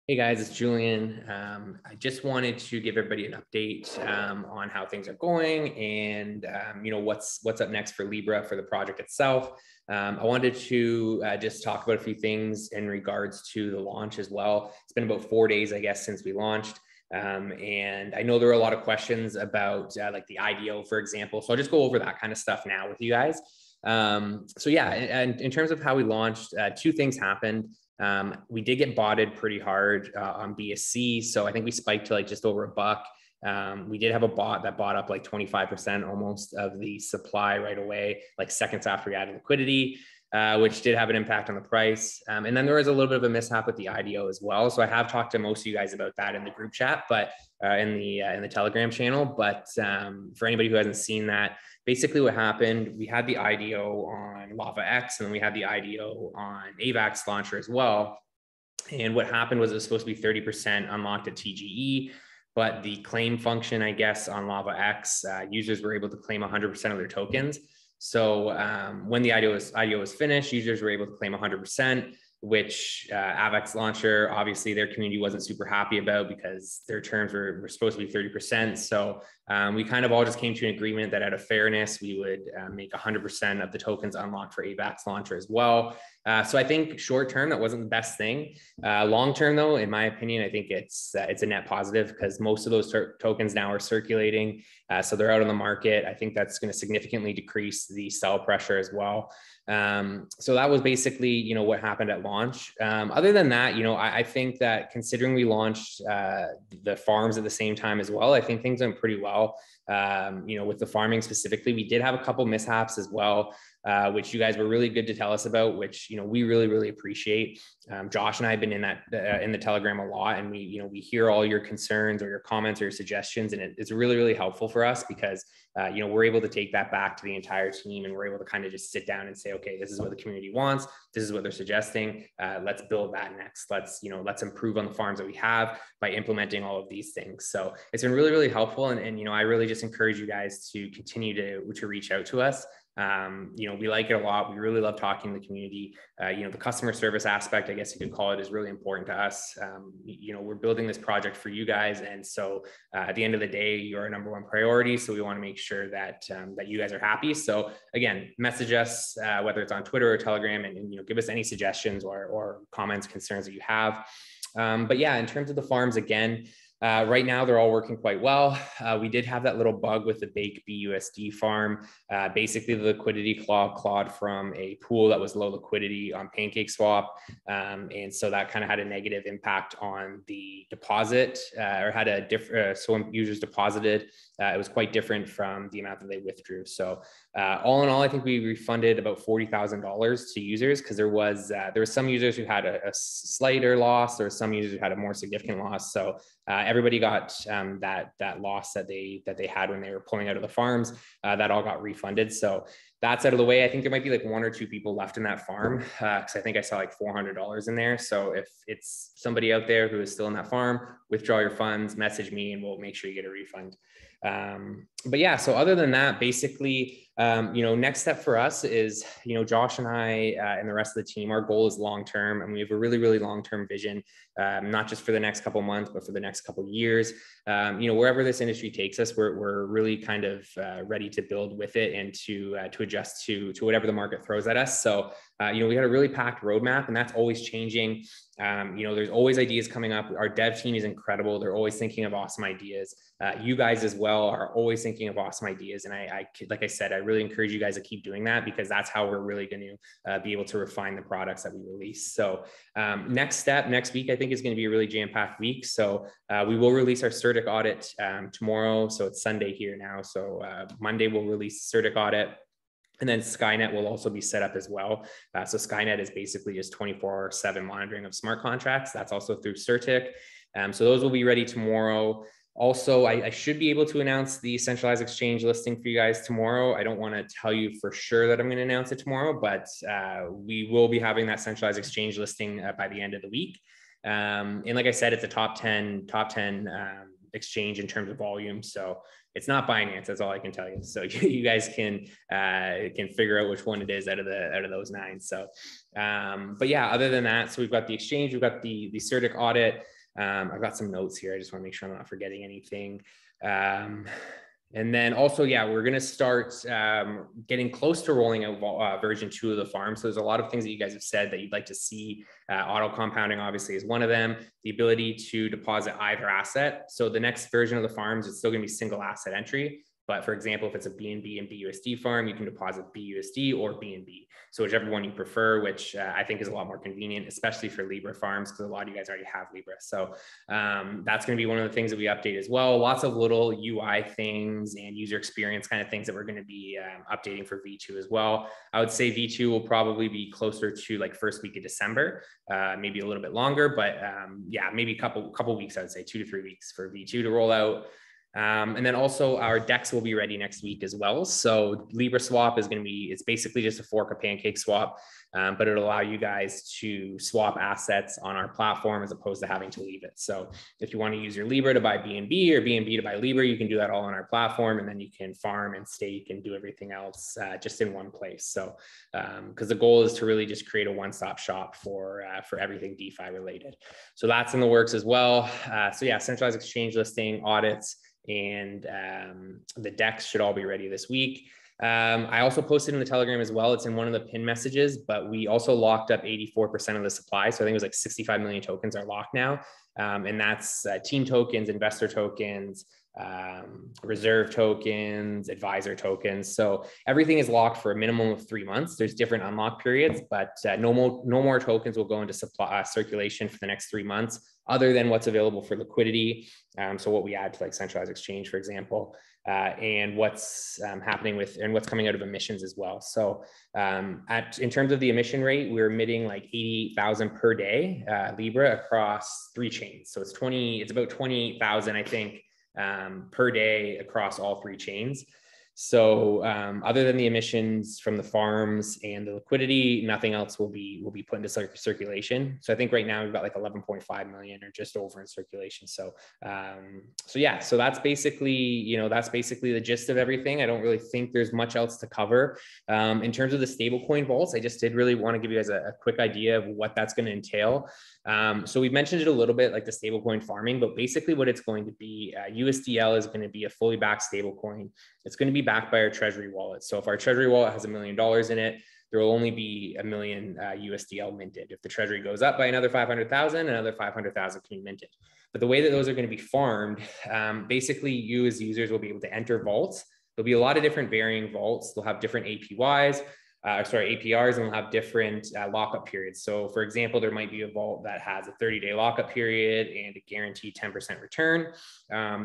Hey guys, it's Julian. I just wanted to give everybody an update on how things are going and what's up next for LIBRE for the project itself. I wanted to just talk about a few things in regards to the launch as well. It's been about 4 days, I guess, since we launched. And I know there were a lot of questions about like the IDO, for example. So I'll just go over that kind of stuff now with you guys. So yeah, and in terms of how we launched, two things happened. We did get botted pretty hard on BSC. So I think we spiked to like just over $1. We did have a bot that bought up like 25% almost of the supply right away, like seconds after we added liquidity, which did have an impact on the price. And then there was a little bit of a mishap with the IDO as well. So I have talked to most of you guys about that in the group chat, but in the Telegram channel. But for anybody who hasn't seen that, basically what happened, we had the IDO on Lava X and then we had the IDO on AVAX launcher as well. And what happened was it was supposed to be 30% unlocked at TGE, but the claim function, I guess, on Lava X, users were able to claim 100% of their tokens. So when the IDO was finished, users were able to claim 100%, which AVAX launcher, obviously their community wasn't super happy about because their terms were supposed to be 30%. So we kind of all just came to an agreement that out of fairness, we would make 100% of the tokens unlocked for AVAX launcher as well. So I think short term, that wasn't the best thing. Long term though, in my opinion, I think it's a net positive because most of those tokens now are circulating. So they're out on the market. I think that's going to significantly decrease the sell pressure as well. So that was basically, what happened at launch. Other than that, I think that considering we launched the farms at the same time as well, I think things went pretty well. With the farming specifically, we did have a couple mishaps as well, which you guys were really good to tell us about, which, we really, really appreciate. Josh and I have been in the Telegram a lot, and we hear all your concerns or your comments or your suggestions, and it's really, really helpful for us because, we're able to take that back to the entire team and we're able to kind of just sit down and say, okay, this is what the community wants. This is what they're suggesting. Let's build that next. Let's improve on the farms that we have by implementing all of these things. So it's been really, really helpful. And I really just encourage you guys to continue to reach out to us. We like it a lot. We really love talking to the community. The customer service aspect, I guess you could call it, is really important to us. We're building this project for you guys. And so at the end of the day, you're our number one priority. So we want to make sure that you guys are happy. So again, message us, whether it's on Twitter or Telegram, and give us any suggestions or comments, concerns that you have. But yeah, in terms of the farms, again, right now, they're all working quite well. We did have that little bug with the Bake BUSD farm. Basically, the liquidity clawed from a pool that was low liquidity on PancakeSwap. And so that kind of had a negative impact on the deposit or had a different, so when users deposited, it was quite different from the amount that they withdrew. So all in all, I think we refunded about $40,000 to users because there was some users who had a slighter loss. There were some users who had a more significant loss. So everybody got that loss that they had when they were pulling out of the farms. That all got refunded. So that's out of the way. I think there might be like 1 or 2 people left in that farm because I think I saw like $400 in there. So if it's somebody out there who is still in that farm, withdraw your funds, message me, and we'll make sure you get a refund. But yeah, so other than that, basically, next step for us is, Josh and I and the rest of the team, our goal is long-term, and we have a really, really long-term vision, not just for the next couple of months, but for the next couple of years. Wherever this industry takes us, we're really kind of ready to build with it and to adjust to whatever the market throws at us. So, we had a really packed roadmap, and that's always changing. There's always ideas coming up. Our dev team is incredible. They're always thinking of awesome ideas. You guys as well are always thinking of awesome ideas. And I like I said, I really encourage you guys to keep doing that because that's how we're really going to be able to refine the products that we release. So next week, I think is going to be a really jam-packed week. So we will release our CERTIC audit tomorrow. So it's Sunday here now. So Monday we'll release CERTIC audit. And then Skynet will also be set up as well. So Skynet is basically just 24/7 monitoring of smart contracts. That's also through CERTIC. So those will be ready tomorrow. Also, I should be able to announce the centralized exchange listing for you guys tomorrow. I don't want to tell you for sure that I'm going to announce it tomorrow, but we will be having that centralized exchange listing by the end of the week. And like I said, it's a top 10 exchange in terms of volume. So it's not Binance. That's all I can tell you. So you guys can figure out which one it is out of those 9. So, but yeah, other than that, so we've got the exchange, we've got the CERTIC audit. I've got some notes here. I just want to make sure I'm not forgetting anything. And then also, yeah, we're going to start getting close to rolling out version 2 of the farm. So there's a lot of things that you guys have said that you'd like to see. Auto compounding obviously is one of them. The ability to deposit either asset. So the next version of the farms is still going to be single asset entry. But for example, if it's a BNB and BUSD farm, you can deposit BUSD or BNB. So whichever one you prefer, which I think is a lot more convenient, especially for Libre farms, because a lot of you guys already have Libre. So that's going to be one of the things that we update as well. Lots of little UI things and user experience kind of things that we're going to be updating for V2 as well. I would say V2 will probably be closer to like first week of December, maybe a little bit longer, but yeah, maybe a couple weeks, I would say 2 to 3 weeks for V2 to roll out. And then also our DEX will be ready next week as well. So Libre swap is going to be, it's basically just a fork of Pancake swap, but it'll allow you guys to swap assets on our platform as opposed to having to leave it. So if you want to use your Libre to buy BNB or BNB to buy Libre, you can do that all on our platform, and then you can farm and stake and do everything else just in one place. So because the goal is to really just create a one-stop shop for everything DeFi related. So that's in the works as well. So yeah, centralized exchange listing, audits, and the DEX should all be ready this week. I also posted in the Telegram as well. It's in one of the pin messages, but we also locked up 84% of the supply. So I think it was like 65 million tokens are locked now. And that's team tokens, investor tokens, reserve tokens, advisor tokens. So everything is locked for a minimum of 3 months. There's different unlock periods, but no more tokens will go into supply circulation for the next 3 months, other than what's available for liquidity. So what we add to like centralized exchange, for example, and what's happening with and what's coming out of emissions as well. So in terms of the emission rate, we're emitting like 88,000 per day Libre across 3 chains. So it's about 28,000, I think, per day across all 3 chains. So other than the emissions from the farms and the liquidity, nothing else will be put into circulation. So I think right now we've got like 11.5 million or just over in circulation. So yeah, so that's basically, that's basically the gist of everything. I don't really think there's much else to cover. In terms of the stablecoin vaults, I just did really want to give you guys a quick idea of what that's going to entail. So we've mentioned it a little bit, like the stablecoin farming, but basically what it's going to be, USDL is going to be a fully backed stablecoin. It's going to be backed by our treasury wallet. So if our treasury wallet has $1 million in it, there will only be 1 million USDL minted. If the treasury goes up by another 500,000, another 500,000 can be minted. But the way that those are going to be farmed, basically you as users will be able to enter vaults. There'll be a lot of different varying vaults. They'll have different APRs, and we'll have different lockup periods. So for example, there might be a vault that has a 30-day lockup period and a guaranteed 10% return.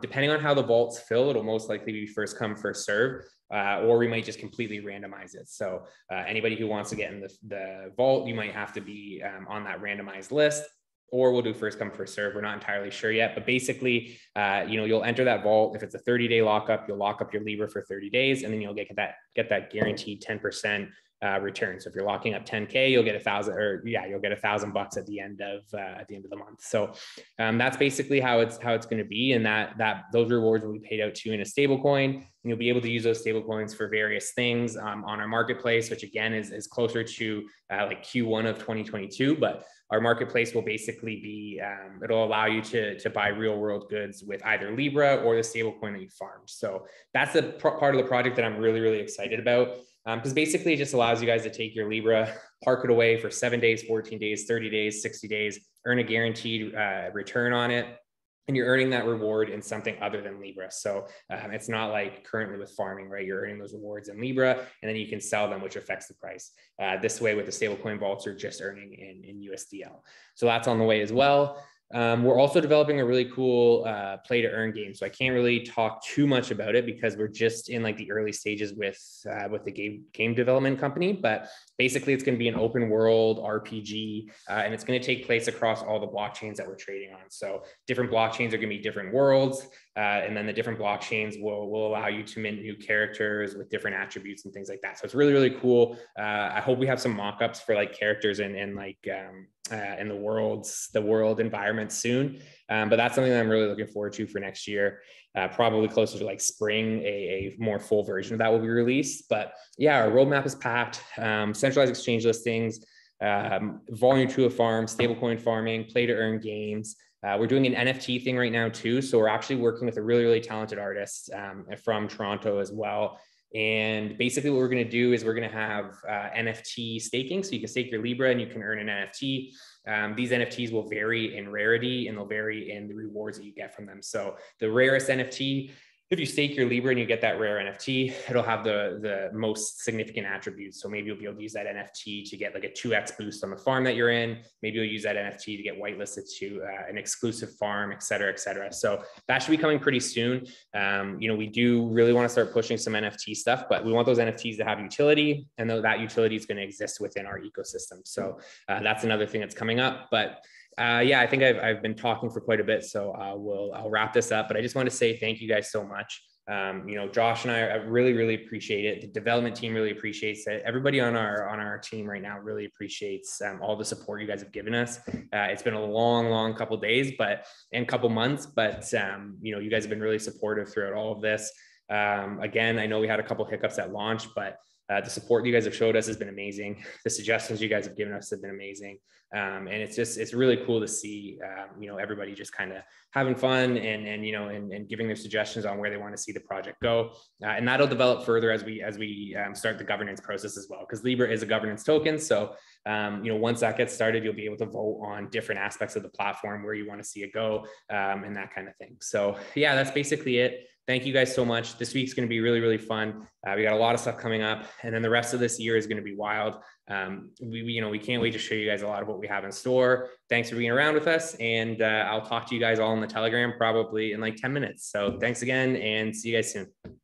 Depending on how the vaults fill, it'll most likely be first come, first serve, or we might just completely randomize it. So anybody who wants to get in the vault, you might have to be on that randomized list, or we'll do first come, first serve. We're not entirely sure yet, but basically, you'll enter that vault. If it's a 30-day lockup, you'll lock up your Libre for 30 days, and then you'll get that guaranteed 10% return. So if you're locking up 10K, you'll get you'll get $1,000 at the end of the month. So that's basically how it's going to be, and that those rewards will be paid out to you in a stable coin, and you'll be able to use those stable coins for various things on our marketplace, which again is closer to like Q1 of 2022. But our marketplace will basically be, it'll allow you to buy real world goods with either Libre or the stable coin that you farmed. So that's the part of the project that I'm really, really excited about. Because basically it just allows you guys to take your Libre, park it away for 7 days, 14 days, 30 days, 60 days, earn a guaranteed return on it. And you're earning that reward in something other than Libre. So it's not like currently with farming, right? You're earning those rewards in Libre, and then you can sell them, which affects the price. This way with the stablecoin vaults, you're just earning in USDL. So that's on the way as well. We're also developing a really cool play to earn game. So I can't really talk too much about it because we're just in like the early stages with the game development company, but basically it's going to be an open world RPG, and it's going to take place across all the blockchains that we're trading on. So different blockchains are going to be different worlds, and then the different blockchains will allow you to mint new characters with different attributes and things like that. So it's really, really cool. I hope we have some mock-ups for like characters and like in the world environment soon. But that's something that I'm really looking forward to for next year. Probably closer to like spring, a more full version of that will be released. But yeah, our roadmap is packed. Centralized exchange listings, volume 2 of farm, stablecoin farming, play to earn games. We're doing an NFT thing right now too. So we're actually working with a really, really talented artist from Toronto as well. And basically what we're going to do is we're going to have NFT staking. So you can stake your Libra and you can earn an NFT. These NFTs will vary in rarity and they'll vary in the rewards that you get from them. So the rarest NFT, if you stake your Libra and you get that rare NFT, it'll have the most significant attributes. So maybe you'll be able to use that NFT to get like a 2x boost on the farm that you're in. Maybe you'll use that NFT to get whitelisted to an exclusive farm, et cetera, et cetera. So that should be coming pretty soon. We do really want to start pushing some NFT stuff, but we want those NFTs to have utility, and that utility is going to exist within our ecosystem. So that's another thing that's coming up. But I think I've been talking for quite a bit, so I'll wrap this up. But I just want to say thank you guys so much. Josh and I really, really appreciate it. The development team really appreciates it. Everybody on our team right now really appreciates all the support you guys have given us. It's been a long couple of days, and couple months, but you guys have been really supportive throughout all of this. Again, I know we had a couple hiccups at launch, but the support you guys have showed us has been amazing. The suggestions you guys have given us have been amazing. And it's really cool to see, everybody just kind of having fun and giving their suggestions on where they want to see the project go. And that'll develop further as we start the governance process as well, because LIBRE is a governance token. So, once that gets started, you'll be able to vote on different aspects of the platform where you want to see it go, and that kind of thing. So yeah, that's basically it. Thank you guys so much. This week's going to be really, really fun. We got a lot of stuff coming up, and then the rest of this year is going to be wild. We can't wait to show you guys a lot of what we have in store. Thanks for being around with us, and I'll talk to you guys all in the Telegram probably in like 10 minutes. So thanks again, and see you guys soon.